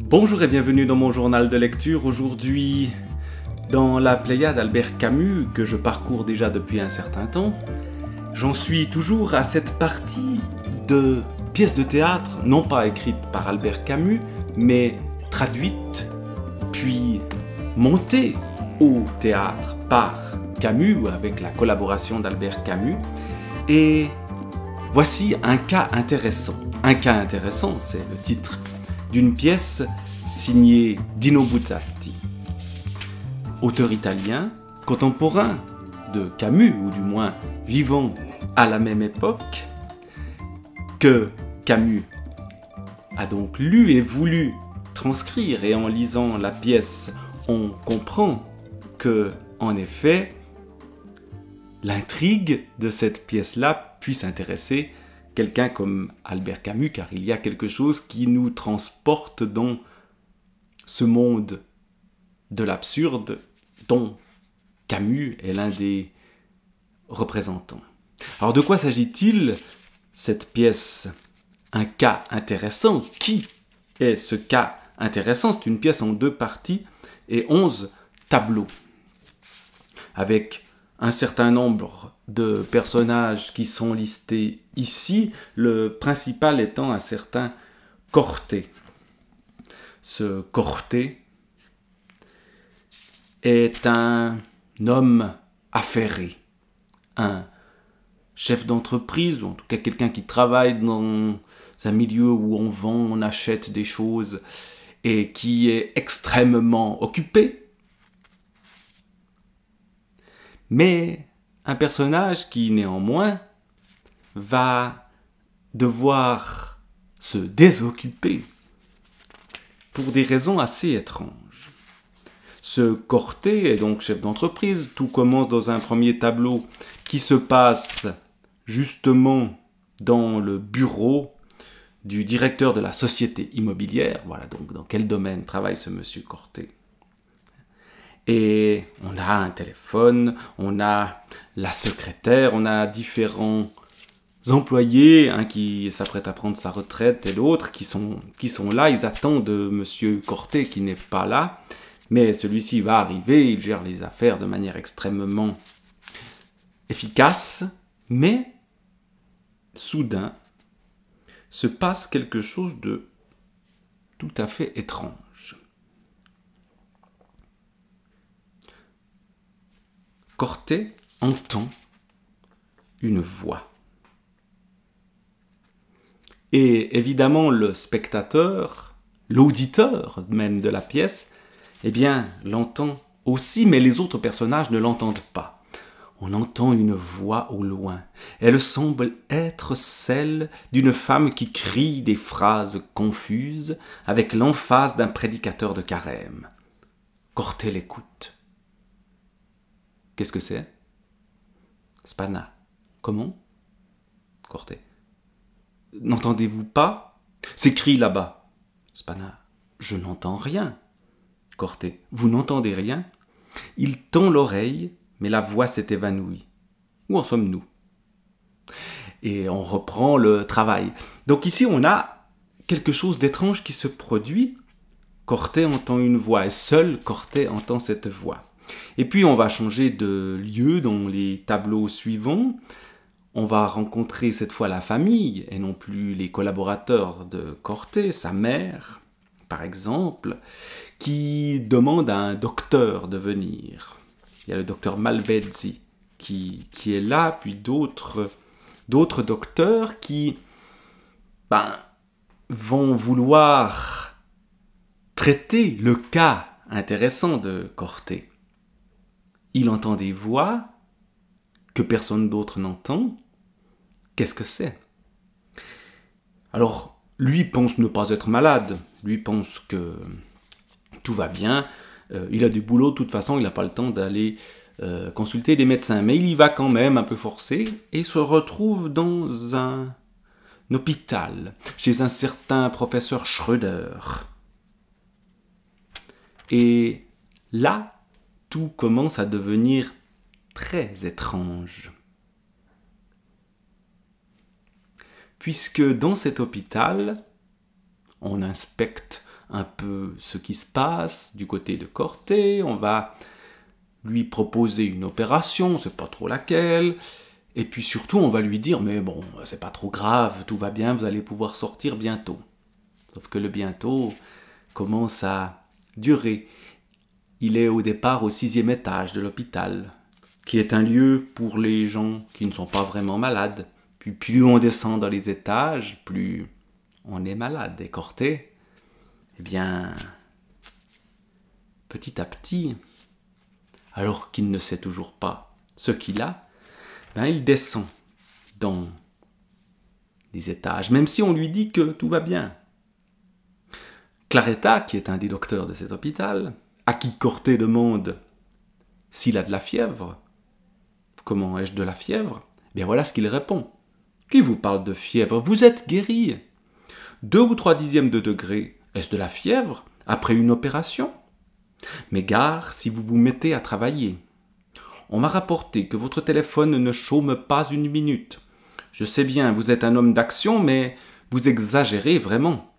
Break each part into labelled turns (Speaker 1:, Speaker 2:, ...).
Speaker 1: Bonjour et bienvenue dans mon journal de lecture. Aujourd'hui, dans la Pléiade d'Albert Camus, que je parcours déjà depuis un certain temps, j'en suis toujours à cette partie de pièces de théâtre, non pas écrites par Albert Camus, mais traduites, puis montées au théâtre par Camus, avec la collaboration d'Albert Camus. Et voici un cas intéressant. Un cas intéressant, c'est le titre d'une pièce signée Dino Buzzati, auteur italien, contemporain de Camus, ou du moins vivant à la même époque, que Camus a donc lu et voulu transcrire. Et en lisant la pièce, on comprend que, en effet, l'intrigue de cette pièce-là puisse intéresser quelqu'un comme Albert Camus, car il y a quelque chose qui nous transporte dans ce monde de l'absurde dont Camus est l'un des représentants. Alors de quoi s'agit-il, cette pièce? Un cas intéressant. Qui est ce cas intéressant? C'est une pièce en 2 parties et 11 tableaux, avec un certain nombre de personnages qui sont listés ici, le principal étant un certain Corté. Ce Corté est un homme affairé, un chef d'entreprise, ou en tout cas quelqu'un qui travaille dans un milieu où on vend, on achète des choses, et qui est extrêmement occupé. Mais un personnage qui, néanmoins, va devoir se désoccuper pour des raisons assez étranges. Ce Corté est donc chef d'entreprise. Tout commence dans un premier tableau qui se passe justement dans le bureau du directeur de la société immobilière. Voilà donc dans quel domaine travaille ce monsieur Corté. Et on a un téléphone, on a la secrétaire, on a différents employés, un qui s'apprête à prendre sa retraite et l'autre qui sont là. Ils attendent de monsieur Corté qui n'est pas là, mais celui-ci va arriver, il gère les affaires de manière extrêmement efficace, mais soudain se passe quelque chose de tout à fait étrange. Corté entend une voix. Et évidemment, le spectateur, l'auditeur même de la pièce, eh bien, l'entend aussi, mais les autres personnages ne l'entendent pas. On entend une voix au loin. Elle semble être celle d'une femme qui crie des phrases confuses avec l'emphase d'un prédicateur de carême. Corté l'écoute. Qu'est-ce que c'est? Spana. Comment? Corté. N'entendez-vous pas? C'est cri là-bas. Spana. Je n'entends rien. Corté. Vous n'entendez rien? Il tend l'oreille, mais la voix s'est évanouie. Où en sommes-nous? Et on reprend le travail. Donc ici, on a quelque chose d'étrange qui se produit. Corté entend une voix, et seul Corté entend cette voix. Et puis on va changer de lieu dans les tableaux suivants. On va rencontrer cette fois la famille et non plus les collaborateurs de Corté, sa mère par exemple, qui demande à un docteur de venir. Il y a le docteur Malvezzi qui est là, puis d'autres docteurs qui vont vouloir traiter le cas intéressant de Corté. Il entend des voix que personne d'autre n'entend. Qu'est-ce que c'est? Alors, lui pense ne pas être malade. Lui pense que tout va bien. Il a du boulot, de toute façon, il n'a pas le temps d'aller consulter des médecins. Mais il y va quand même, un peu forcé, et se retrouve dans un hôpital, chez un certain professeur Schröder. Et là, tout commence à devenir très étrange. Puisque dans cet hôpital, on inspecte un peu ce qui se passe du côté de Corté, on va lui proposer une opération, on ne sait pas trop laquelle, et puis surtout on va lui dire « mais bon, c'est pas trop grave, tout va bien, vous allez pouvoir sortir bientôt ». Sauf que le bientôt commence à durer. Il est au départ au 6e étage de l'hôpital, qui est un lieu pour les gens qui ne sont pas vraiment malades. Puis plus on descend dans les étages, plus on est malade. Et Corté, eh bien, petit à petit, alors qu'il ne sait toujours pas ce qu'il a, ben il descend dans les étages, même si on lui dit que tout va bien. Claretta, qui est un des docteurs de cet hôpital, à qui Corté demande s'il a de la fièvre. Comment ai-je de la fièvre? Bien voilà ce qu'il répond. Qui vous parle de fièvre? Vous êtes guéri. 2 ou 3 dixièmes de degré, est-ce de la fièvre après une opération? Mais gare si vous vous mettez à travailler. On m'a rapporté que votre téléphone ne chôme pas une minute. Je sais bien, vous êtes un homme d'action, mais vous exagérez vraiment.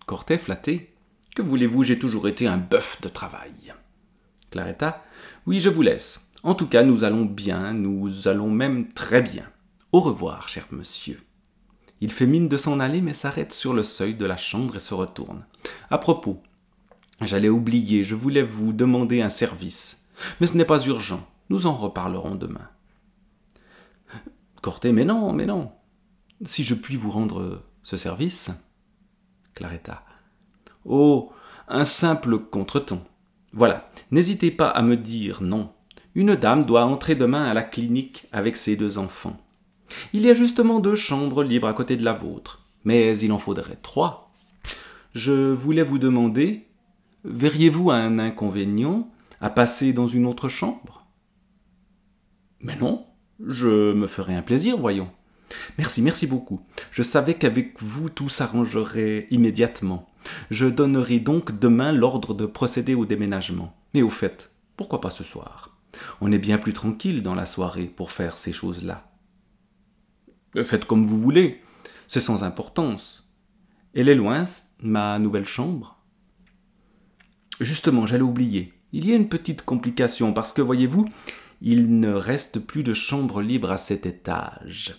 Speaker 1: Corté flatté. Que voulez-vous, j'ai toujours été un bœuf de travail. Claretta. Oui, je vous laisse. En tout cas, nous allons bien, nous allons même très bien. Au revoir, cher monsieur. Il fait mine de s'en aller, mais s'arrête sur le seuil de la chambre et se retourne. À propos, j'allais oublier, je voulais vous demander un service. Mais ce n'est pas urgent, nous en reparlerons demain. Corté, mais non. Si je puis vous rendre ce service. Claretta. Oh, un simple contretemps. Voilà, n'hésitez pas à me dire non. Une dame doit entrer demain à la clinique avec ses 2 enfants. Il y a justement 2 chambres libres à côté de la vôtre, mais il en faudrait 3. Je voulais vous demander, verriez-vous un inconvénient à passer dans une autre chambre? Mais non, je me ferai un plaisir, voyons. Merci beaucoup. Je savais qu'avec vous tout s'arrangerait immédiatement. Je donnerai donc demain l'ordre de procéder au déménagement. Mais au fait, pourquoi pas ce soir? On est bien plus tranquille dans la soirée pour faire ces choses-là. Faites comme vous voulez, c'est sans importance. Elle est loin, ma nouvelle chambre? Justement, j'allais oublier. Il y a une petite complication parce que, voyez-vous, il ne reste plus de chambre libre à cet étage.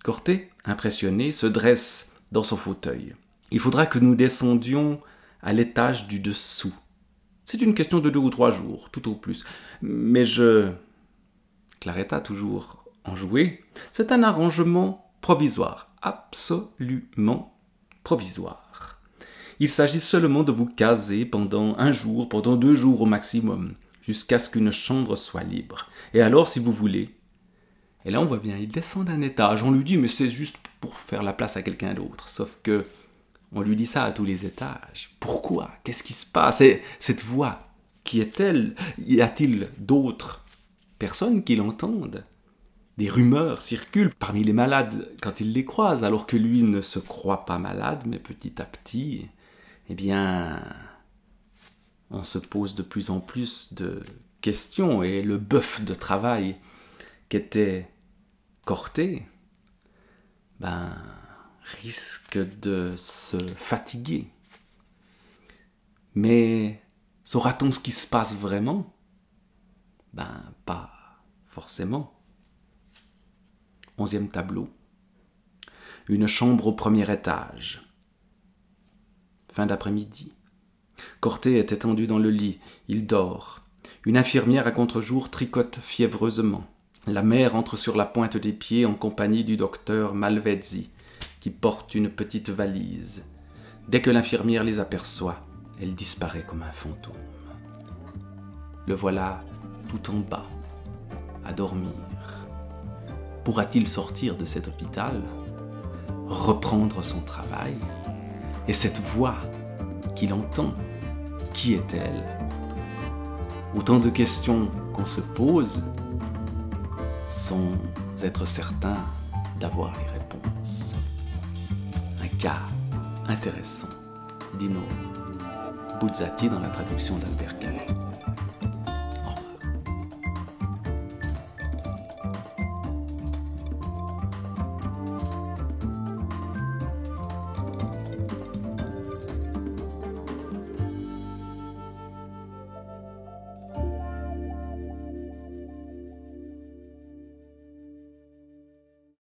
Speaker 1: Corté, impressionné, se dresse dans son fauteuil. Il faudra que nous descendions à l'étage du dessous. C'est une question de 2 ou 3 jours, tout au plus. Mais Claretta, toujours enjouée, c'est un arrangement provisoire, absolument provisoire. Il s'agit seulement de vous caser pendant 1 jour, pendant 2 jours au maximum, jusqu'à ce qu'une chambre soit libre. Et alors, si vous voulez... Et là, on voit bien, il descend d'un étage. On lui dit, mais c'est juste pour faire la place à quelqu'un d'autre. Sauf que on lui dit ça à tous les étages. Pourquoi? Qu'est-ce qui se passe? Et cette voix, qui est-elle? Y a-t-il d'autres personnes qui l'entendent? Des rumeurs circulent parmi les malades quand ils les croisent, alors que lui ne se croit pas malade, mais petit à petit, eh bien, on se pose de plus en plus de questions. Et le bœuf de travail qu'était Corté, risque de se fatiguer. Mais saura-t-on ce qui se passe vraiment? Pas forcément. 11e tableau. Une chambre au 1er étage. Fin d'après-midi. Corté est étendu dans le lit. Il dort. Une infirmière à contre-jour tricote fiévreusement. La mère entre sur la pointe des pieds en compagnie du docteur Malvezzi, qui porte une petite valise. Dès que l'infirmière les aperçoit, elle disparaît comme un fantôme. Le voilà tout en bas, à dormir. Pourra-t-il sortir de cet hôpital, reprendre son travail? Et cette voix qu'il entend, qui est-elle? Autant de questions qu'on se pose sans être certain d'avoir les réponses. Un cas intéressant, Dino Buzzati dans la traduction d'Albert Camus.